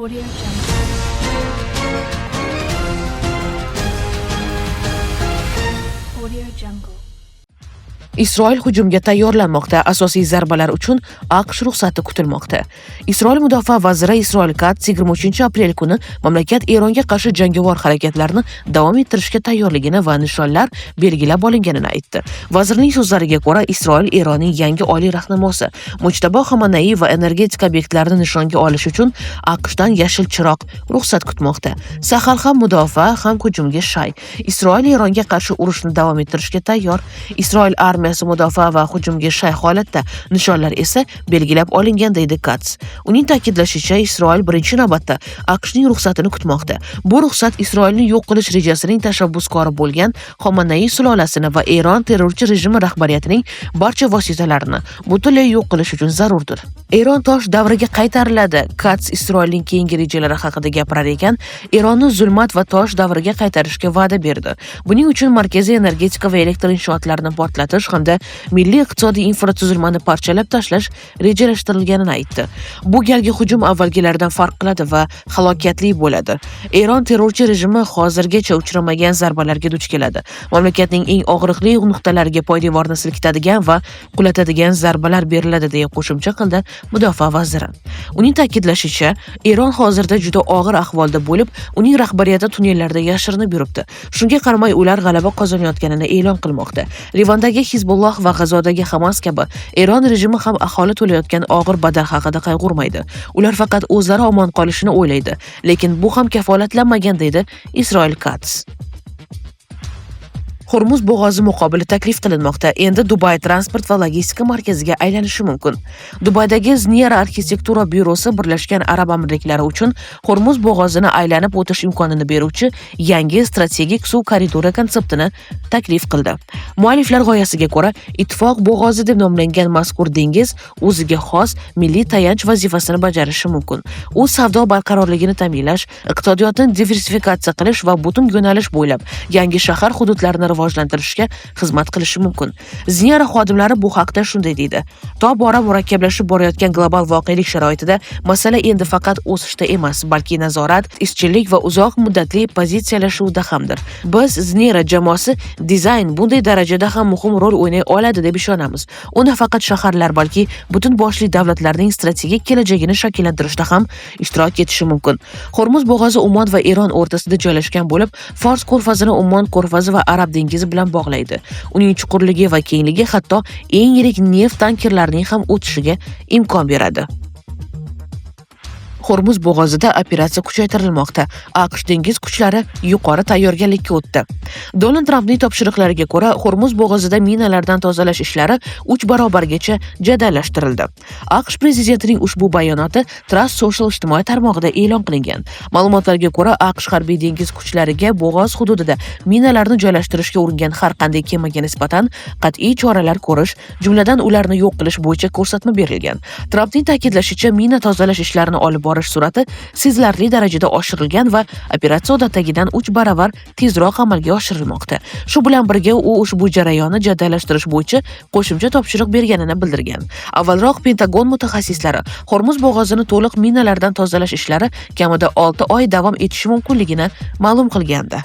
Audio Jungle. Audio Jungle. Isroil hujumga tayyorlanmoqda. Asosiy zarbalar uchun AQSh ruxsati kutilmoqda. Isroil mudofaa vaziri Isroil Katz 23-aprel kuni mamlakat Eronga qarshi jangovar harakatlarni davom ettirishga tayyorligini va nishonlar belgilab olinganini aytdi. Vazirning so'zlariga ko'ra, Isroil Eronning yangi oliy rahnamosi Mujtabo Xamanaiy va energetika obyektlarini nishonga olish uchun AQShdan yashil chiroq ruxsat kutmoqda. Sahar ham mudofaa, ham hujumga shay. Isroil Eronga qarshi urushni davom ettirishga tayyor. Isroil armiyasi mudofaa va hujumga shay holatda, nishonlar esa belgilab olingan, deydi Katz. Uning ta'kidlashicha, Isroil birinchi navbatda AQShning ruxsatini kutmoqda. Bu ruxsat Isroilni yo'q qilish rejasining tashabbuskori bo'lgan Xamanaiy sulolasini va Eron terrorchi rejimi rahbariyatining barcha vositalarini butunlay yo'q qilish uchun zarurdir. Eron tosh davriga qaytariladi. Katz Isroilning keyingi rejalari haqida gapirar ekan, Eronni zulmat va tosh davriga qaytarishga va'da berdi. Buning uchun markaziy energetika va elektr inshootlarini portlatish hamda milliy iqtisodiy infratuzilmani parchalab tashlash rejalashtirilganini aytdi. Bu galgi hujum avvalgilaridan farq qiladi va halokatli bo'ladi. Eron terrorchi rejimi hozirgacha uchramagan zarbalarga duch keladi. Mamlakatning eng og'riqli nuqtalariga poydevorni silkitadigan va qulatadigan zarbalar beriladi, deya qo'shimcha qildi mudofaa vaziri. Uning ta'kidlashicha, Eron hozirda juda og'ir ahvolda bo'lib, uning rahbariyati tunnellarda yashirinib yuribdi. Shunga qaramay ular g'alaba qozonayotganini e'lon qilmoqda. Livandagi Hizbulloh va G'azodagi Hamas kabi Eron rejimi ham aholi to'layotgan og'ir badal haqida qayg'urmaydi. Ular faqat o'zlari omon qolishini o'ylaydi, lekin bu ham kafolatlanmagan, deydi Isroil Katz. Hormuz bo'g'ozi muqobili taklif qilinmoqda. Endi Dubay transport va logistika markaziga aylanishi mumkin. Dubaydagi Zniera arxitektura byurosi Birlashgan Arab Amirliklari uchun Hormuz bo'g'ozini aylanib o'tish imkonini beruvchi yangi strategik suv koridori konseptini taklif qildi. Mualliflar g'oyasiga ko'ra, ittifoq bo'g'ozi deb nomlangan mazkur dengiz o'ziga xos milliy tayanch vazifasini bajarishi mumkin. U savdo barqarorligini ta'minlash, iqtisodiyotni diversifikatsiya qilish va butun yo'nalish bo'ylab yangi shahar hududlarini rivojlantirishga xizmat qilishi mumkin. Zniera xodimlari bu haqda shunday deydi: Tobora murakkablashib borayotgan global voqelik sharoitida masala endi faqat o'sishda emas, balki nazorat, izchillik va uzoq muddatli pozitsiyalashuvda hamdir. Biz Zniera jamoasi dizayn bunday darajada ham muhim rol o'ynay oladi deb ishonamiz. U nafaqat shaharlar, balki butun boshli davlatlarning strategik kelajagini shakllantirishda ham ishtirok etishi mumkin. Hormuz bo'g'ozi Umon va Eron o'rtasida joylashgan bo'lib, Fors ko'rfazini Umon ko'rfazi va Arab dengizi bilan bog'laydi. Uning chuqurligi va kengligi hatto eng yirik neft tankerlarining ham o'tishiga imkon beradi. Hormuz bo'g'ozida operatsiya kuchaytirilmoqda. AQSh dengiz kuchlari yuqori tayyorgarlikka o'tdi. Donald Trampning topshiriqlariga ko'ra, Hormuz bo'g'ozida minalardan tozalash ishlari 3 barobargacha jadallashtirildi. AQSh prezidentining ushbu bayonoti Trust Social ijtimoiy tarmog'ida e'lon qilingan. Ma'lumotlarga ko'ra, AQSh harbiy dengiz kuchlariga bo'g'oz hududida minalarni joylashtirishga uringan har qanday kemaga nisbatan qat'iy choralar ko'rish, jumladan ularni yo'q qilish bo'yicha ko'rsatma berilgan. Trampning ta'kidlashicha, mina tozalash ishlarini olib borish sur'ati sezilarli darajada oshirilgan va operatsiya odatdagidan 3 baravar tezroq amalga oshirilmoqda. Shu bilan birga u ushbu jarayonni jadallashtirish bo'yicha qo'shimcha topshiriq berganini bildirgan. Avvalroq Pentagon mutaxassislari Hormuz bo'g'ozini to'liq minalardan tozalash ishlari kamida 6 oy davom etishi mumkinligini ma'lum qilgandi.